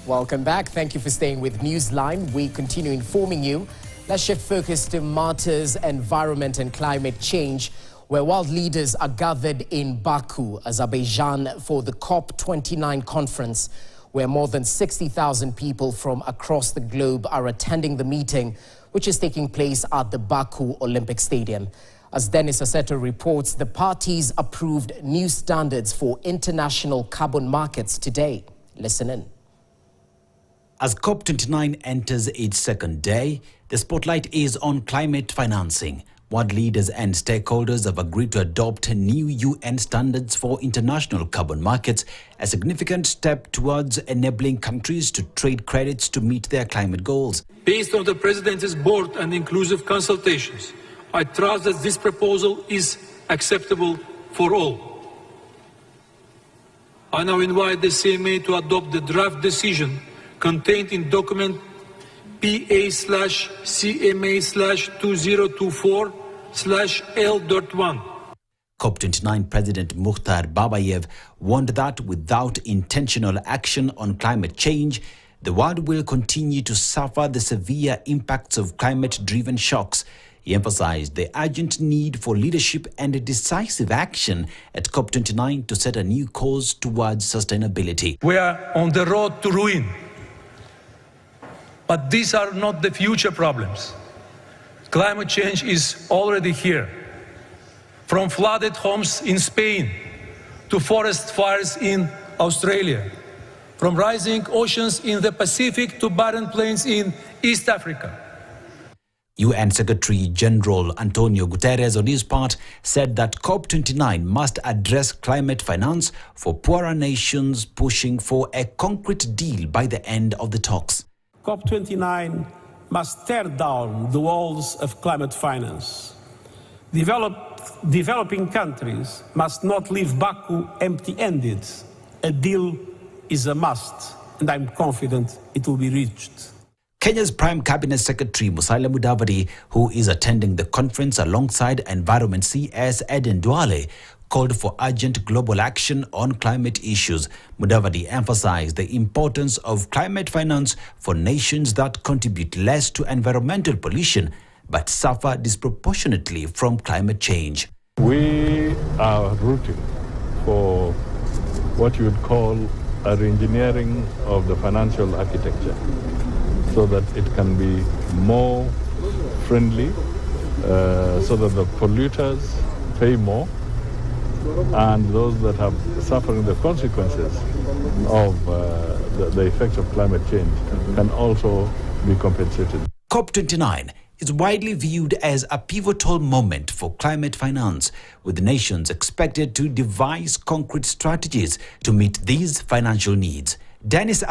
Welcome back. Thank you for staying with Newsline. We continue informing you. Let's shift focus to matters environment and climate change, where world leaders are gathered in Baku, Azerbaijan, for the COP29 conference, where more than 60,000 people from across the globe are attending the meeting, which is taking place at the Baku Olympic Stadium. As Dennis Asseto reports, the parties approved new standards for international carbon markets today. Listen in. As COP29 enters its second day, the spotlight is on climate financing. World leaders and stakeholders have agreed to adopt new UN standards for international carbon markets, a significant step towards enabling countries to trade credits to meet their climate goals. Based on the Presidency's board and inclusive consultations, I trust that this proposal is acceptable for all. I now invite the CMA to adopt the draft decision contained in document PA/CMA/2024/L.1. COP29 President Mukhtar Babayev warned that without intentional action on climate change, the world will continue to suffer the severe impacts of climate-driven shocks. He emphasized the urgent need for leadership and decisive action at COP29 to set a new course towards sustainability. We are on the road to ruin. But these are not the future problems. Climate change is already here. From flooded homes in Spain to forest fires in Australia, from rising oceans in the Pacific to barren plains in East Africa. UN Secretary General Antonio Guterres, on his part, said that COP29 must address climate finance for poorer nations, pushing for a concrete deal by the end of the talks. COP29 must tear down the walls of climate finance. Developing countries must not leave Baku empty-handed. A deal is a must, and I'm confident it will be reached. Kenya's Prime Cabinet Secretary Musalia Mudavadi, who is attending the conference alongside Environment CS Eden Duale, called for urgent global action on climate issues. Mudavadi emphasized the importance of climate finance for nations that contribute less to environmental pollution but suffer disproportionately from climate change. We are rooting for what you would call a re-engineering of the financial architecture so that it can be more friendly, so that the polluters pay more, and those that are suffering the consequences of the effects of climate change can also be compensated. COP29 is widely viewed as a pivotal moment for climate finance, with nations expected to devise concrete strategies to meet these financial needs. Dennis